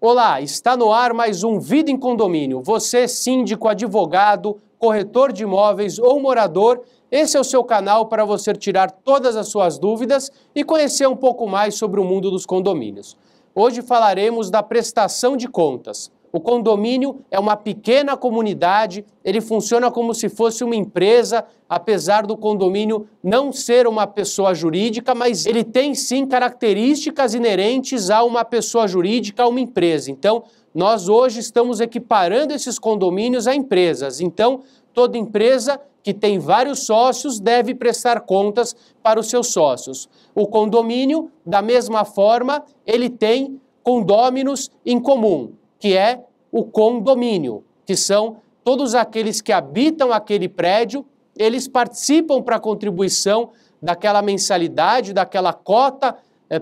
Olá, está no ar mais um Vida em Condomínio. Você, síndico, advogado, corretor de imóveis ou morador, esse é o seu canal para você tirar todas as suas dúvidas e conhecer um pouco mais sobre o mundo dos condomínios. Hoje falaremos da prestação de contas. O condomínio é uma pequena comunidade, ele funciona como se fosse uma empresa, apesar do condomínio não ser uma pessoa jurídica, mas ele tem sim características inerentes a uma pessoa jurídica, a uma empresa. Então, nós hoje estamos equiparando esses condomínios a empresas. Então, toda empresa que tem vários sócios deve prestar contas para os seus sócios. O condomínio, da mesma forma, ele tem condôminos em comum, que é o condomínio, que são todos aqueles que habitam aquele prédio, eles participam para a contribuição daquela mensalidade, daquela cota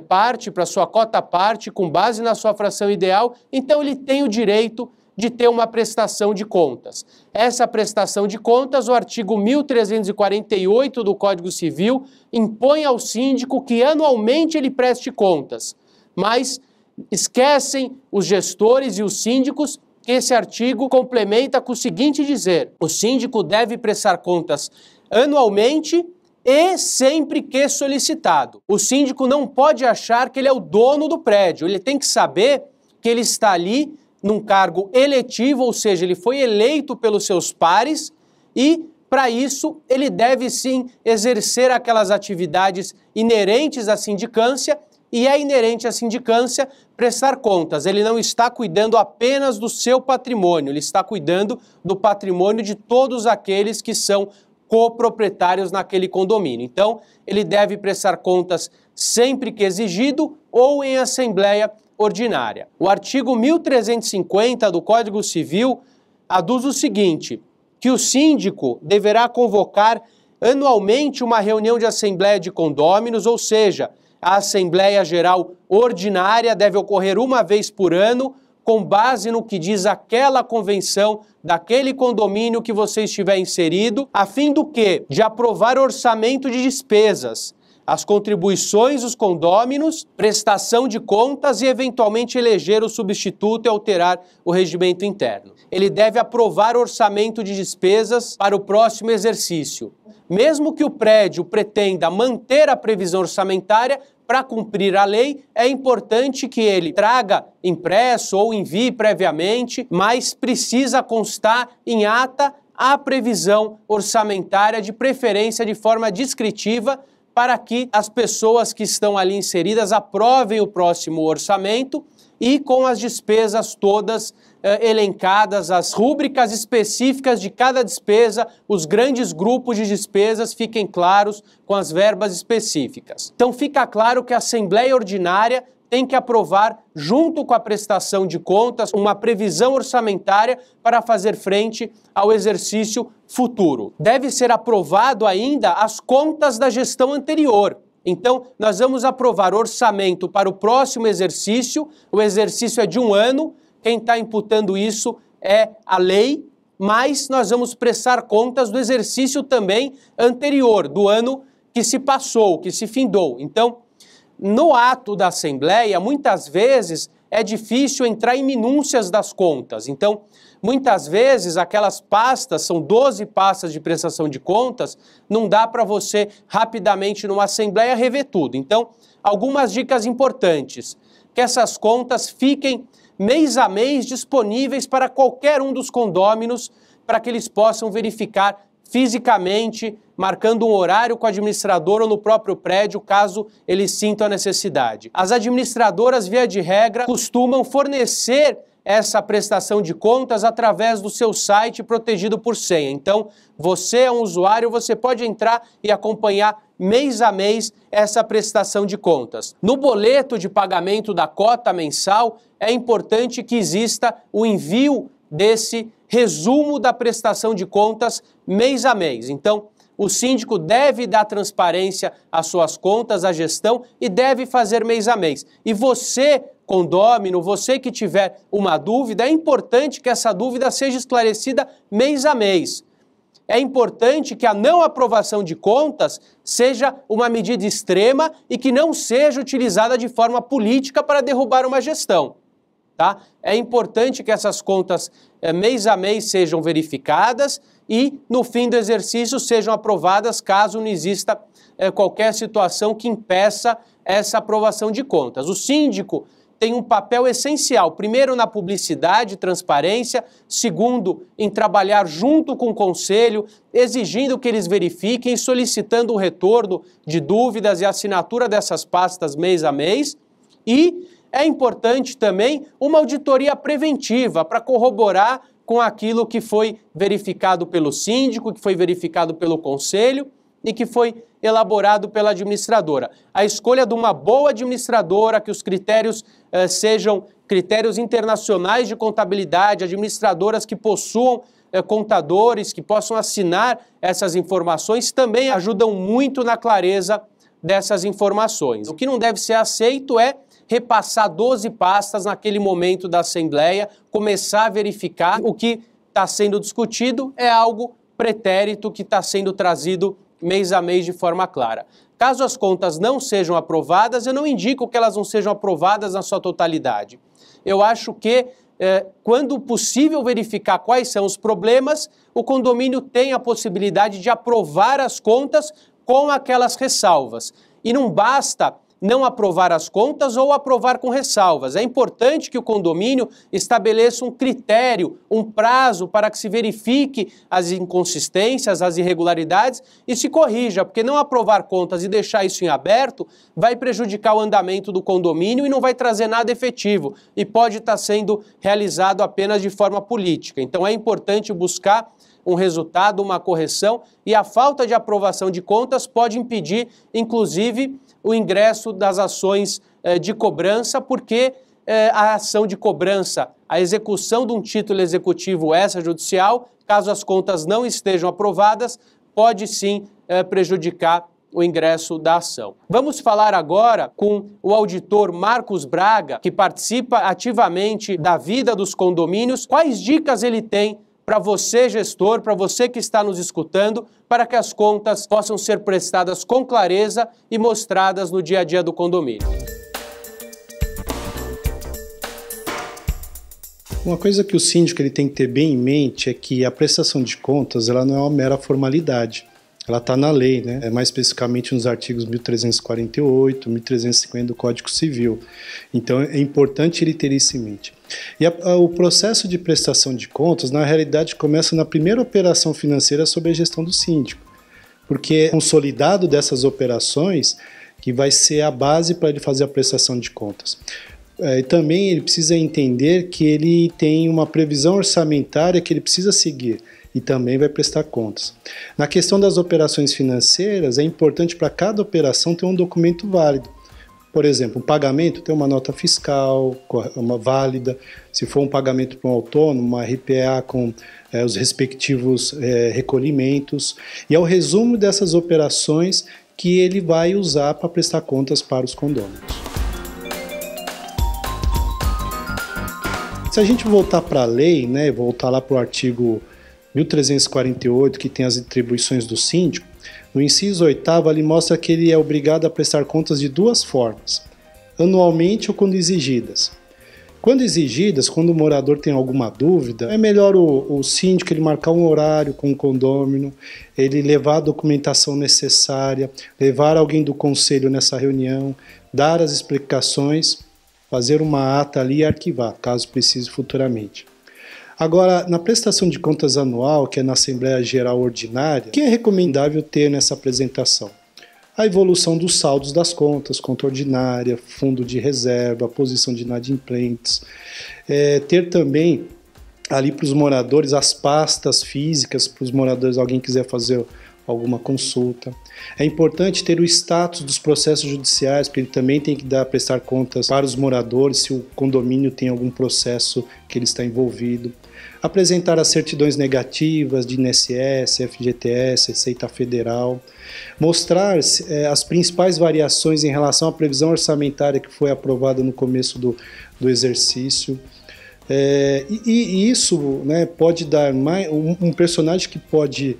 parte, para sua cota parte, com base na sua fração ideal, então ele tem o direito de ter uma prestação de contas. Essa prestação de contas, o artigo 1348 do Código Civil impõe ao síndico que anualmente ele preste contas, mas esquecem os gestores e os síndicos que esse artigo complementa com o seguinte dizer: o síndico deve prestar contas anualmente e sempre que solicitado. O síndico não pode achar que ele é o dono do prédio, ele tem que saber que ele está ali num cargo eletivo, ou seja, ele foi eleito pelos seus pares e, para isso, ele deve sim exercer aquelas atividades inerentes à sindicância. E é inerente à sindicância prestar contas. Ele não está cuidando apenas do seu patrimônio, ele está cuidando do patrimônio de todos aqueles que são coproprietários naquele condomínio. Então, ele deve prestar contas sempre que exigido ou em assembleia ordinária. O artigo 1350 do Código Civil aduz o seguinte, que o síndico deverá convocar anualmente uma reunião de assembleia de condôminos, ou seja, a Assembleia Geral Ordinária deve ocorrer uma vez por ano, com base no que diz aquela convenção daquele condomínio que você estiver inserido, a fim do quê? De aprovar orçamento de despesas, as contribuições dos condôminos, prestação de contas e, eventualmente, eleger o substituto e alterar o regimento interno. Ele deve aprovar orçamento de despesas para o próximo exercício. Mesmo que o prédio pretenda manter a previsão orçamentária, para cumprir a lei, é importante que ele traga impresso ou envie previamente, mas precisa constar em ata a previsão orçamentária, de preferência de forma descritiva, para que as pessoas que estão ali inseridas aprovem o próximo orçamento e com as despesas todas elencadas, as rúbricas específicas de cada despesa, os grandes grupos de despesas fiquem claros com as verbas específicas. Então fica claro que a Assembleia Ordinária tem que aprovar, junto com a prestação de contas, uma previsão orçamentária para fazer frente ao exercício futuro. Deve ser aprovado ainda as contas da gestão anterior. Então, nós vamos aprovar orçamento para o próximo exercício, o exercício é de 1 ano, quem está imputando isso é a lei, mas nós vamos prestar contas do exercício também anterior, do ano que se passou, que se findou. Então, no ato da Assembleia, muitas vezes é difícil entrar em minúcias das contas. Então, muitas vezes aquelas pastas, são 12 pastas de prestação de contas, não dá para você rapidamente numa Assembleia rever tudo. Então, algumas dicas importantes, que essas contas fiquem mês a mês disponíveis para qualquer um dos condôminos, para que eles possam verificar fisicamente, marcando um horário com o administrador ou no próprio prédio, caso eles sintam a necessidade. As administradoras, via de regra, costumam fornecer essa prestação de contas através do seu site protegido por senha. Então, você é um usuário, você pode entrar e acompanhar mês a mês essa prestação de contas. No boleto de pagamento da cota mensal, é importante que exista o envio desse resumo da prestação de contas mês a mês. Então, o síndico deve dar transparência às suas contas, à gestão, e deve fazer mês a mês. E você, condômino, você que tiver uma dúvida, é importante que essa dúvida seja esclarecida mês a mês. É importante que a não aprovação de contas seja uma medida extrema e que não seja utilizada de forma política para derrubar uma gestão. tá? É importante que essas contas mês a mês sejam verificadas e no fim do exercício sejam aprovadas caso não exista qualquer situação que impeça essa aprovação de contas. O síndico tem um papel essencial, primeiro na publicidade e transparência, segundo em trabalhar junto com o conselho, exigindo que eles verifiquem, solicitando o retorno de dúvidas e assinatura dessas pastas mês a mês, e é importante também uma auditoria preventiva para corroborar com aquilo que foi verificado pelo síndico, que foi verificado pelo conselho e que foi elaborado pela administradora. A escolha de uma boa administradora, que os critérios sejam critérios internacionais de contabilidade, administradoras que possuam contadores, que possam assinar essas informações, também ajudam muito na clareza dessas informações. O que não deve ser aceito é repassar 12 pastas naquele momento da Assembleia, começar a verificar o que está sendo discutido é algo pretérito que está sendo trazido mês a mês de forma clara. Caso as contas não sejam aprovadas, eu não indico que elas não sejam aprovadas na sua totalidade. Eu acho que, quando possível verificar quais são os problemas, o condomínio tem a possibilidade de aprovar as contas com aquelas ressalvas. E não basta não aprovar as contas ou aprovar com ressalvas. É importante que o condomínio estabeleça um critério, um prazo para que se verifique as inconsistências, as irregularidades e se corrija, porque não aprovar contas e deixar isso em aberto vai prejudicar o andamento do condomínio e não vai trazer nada efetivo e pode estar sendo realizado apenas de forma política. Então é importante buscar um resultado, uma correção, e a falta de aprovação de contas pode impedir, inclusive, o ingresso das ações de cobrança, porque a ação de cobrança, a execução de um título executivo extrajudicial, caso as contas não estejam aprovadas, pode sim prejudicar o ingresso da ação. Vamos falar agora com o auditor Marcos Braga, que participa ativamente da vida dos condomínios. Quais dicas ele tem para você, gestor, para você que está nos escutando, para que as contas possam ser prestadas com clareza e mostradas no dia a dia do condomínio? Uma coisa que o síndico ele tem que ter bem em mente é que a prestação de contas ela não é uma mera formalidade. Ela está na lei, né? Mais especificamente nos artigos 1348, 1350 do Código Civil. Então é importante ele ter isso em mente. E o processo de prestação de contas, na realidade, começa na primeira operação financeira sob a gestão do síndico, porque é consolidado dessas operações que vai ser a base para ele fazer a prestação de contas. E também ele precisa entender que ele tem uma previsão orçamentária que ele precisa seguir e também vai prestar contas. Na questão das operações financeiras, é importante para cada operação ter um documento válido. Por exemplo, um pagamento tem uma nota fiscal uma válida, se for um pagamento para um autônomo, uma RPA com os respectivos recolhimentos, e é o resumo dessas operações que ele vai usar para prestar contas para os condôminos. Se a gente voltar para a lei, né, voltar lá para o artigo 1348, que tem as atribuições do síndico, no inciso 8º, ele mostra que ele é obrigado a prestar contas de duas formas, anualmente ou quando exigidas. Quando exigidas, quando o morador tem alguma dúvida, é melhor o síndico ele marcar um horário com o condômino, ele levar a documentação necessária, levar alguém do conselho nessa reunião, dar as explicações, fazer uma ata ali e arquivar, caso precise futuramente. Agora, na prestação de contas anual, que é na Assembleia Geral Ordinária, o que é recomendável ter nessa apresentação? A evolução dos saldos das contas, conta ordinária, fundo de reserva, posição de inadimplentes. Ter também ali para os moradores as pastas físicas, para os moradores, alguém quiser fazer alguma consulta. É importante ter o status dos processos judiciais, porque ele também tem que prestar contas para os moradores se o condomínio tem algum processo que ele está envolvido. Apresentar as certidões negativas de INSS, FGTS, Receita Federal. Mostrar as principais variações em relação à previsão orçamentária que foi aprovada no começo do exercício. E isso, né, pode dar um personagem que pode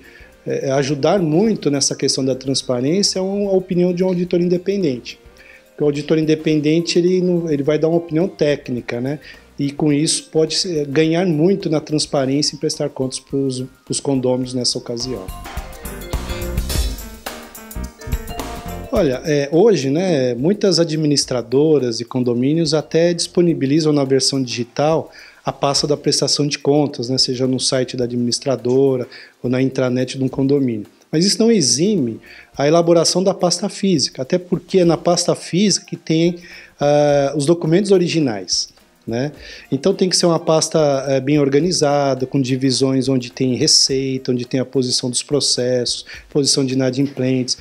ajudar muito nessa questão da transparência é a opinião de um auditor independente. Porque o auditor independente ele vai dar uma opinião técnica, né? e com isso pode ganhar muito na transparência e prestar contas para os condôminos nessa ocasião. Olha, hoje, né, muitas administradoras e condomínios até disponibilizam na versão digital a pasta da prestação de contas, né, seja no site da administradora ou na intranet de um condomínio. Mas isso não exime a elaboração da pasta física, até porque é na pasta física que tem os documentos originais, né? Então tem que ser uma pasta bem organizada, com divisões onde tem receita, onde tem a posição dos processos, posição de inadimplentes,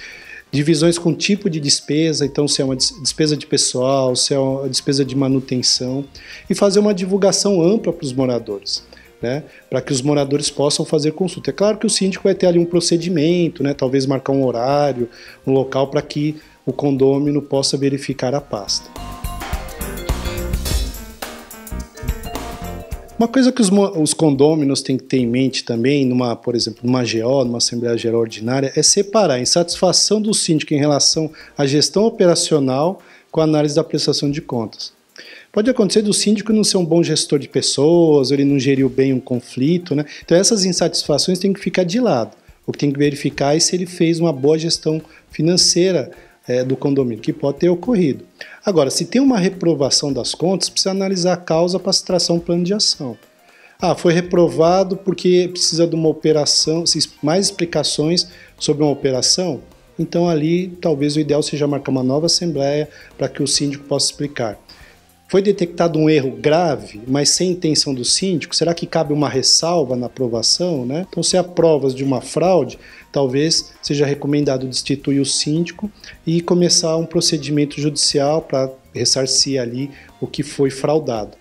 divisões com tipo de despesa, então se é uma despesa de pessoal, se é uma despesa de manutenção, e fazer uma divulgação ampla para os moradores, né, para que os moradores possam fazer consulta. É claro que o síndico vai ter ali um procedimento, né, talvez marcar um horário, um local para que o condômino possa verificar a pasta. Uma coisa que os condôminos têm que ter em mente também, por exemplo, numa GO, numa Assembleia Geral Ordinária, é separar a insatisfação do síndico em relação à gestão operacional com a análise da prestação de contas. Pode acontecer do síndico não ser um bom gestor de pessoas, ele não geriu bem um conflito, né? Então essas insatisfações têm que ficar de lado. O que tem que verificar é se ele fez uma boa gestão financeira do condomínio, que pode ter ocorrido. Agora, se tem uma reprovação das contas, precisa analisar a causa para se traçar um plano de ação. Foi reprovado porque precisa de uma operação, mais explicações sobre uma operação, então ali talvez o ideal seja marcar uma nova assembleia para que o síndico possa explicar. Foi detectado um erro grave, mas sem intenção do síndico, será que cabe uma ressalva na aprovação, né? Então, se há provas de uma fraude, talvez seja recomendado destituir o síndico e começar um procedimento judicial para ressarcir ali o que foi fraudado.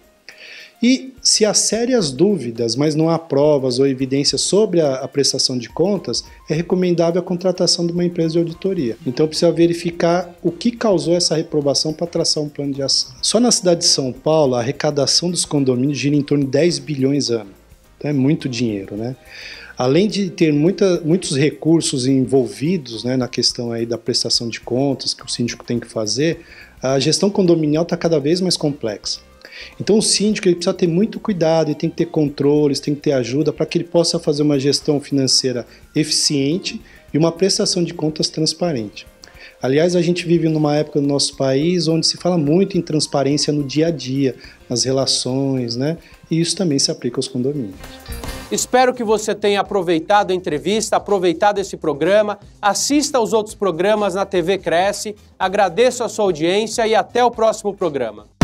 E se há sérias dúvidas, mas não há provas ou evidências sobre a prestação de contas, é recomendável a contratação de uma empresa de auditoria. Então precisa verificar o que causou essa reprovação para traçar um plano de ação. Só na cidade de São Paulo, a arrecadação dos condomínios gira em torno de 10 bilhões ano. Então é muito dinheiro, né? Além de ter muitos recursos envolvidos, né, na questão aí da prestação de contas que o síndico tem que fazer, a gestão condominial está cada vez mais complexa. Então o síndico ele precisa ter muito cuidado, ele tem que ter controles, tem que ter ajuda para que ele possa fazer uma gestão financeira eficiente e uma prestação de contas transparente. Aliás, a gente vive numa época no nosso país onde se fala muito em transparência no dia a dia, nas relações, né? E isso também se aplica aos condomínios. Espero que você tenha aproveitado a entrevista, aproveitado esse programa, assista aos outros programas na TV Cresce, agradeço a sua audiência e até o próximo programa.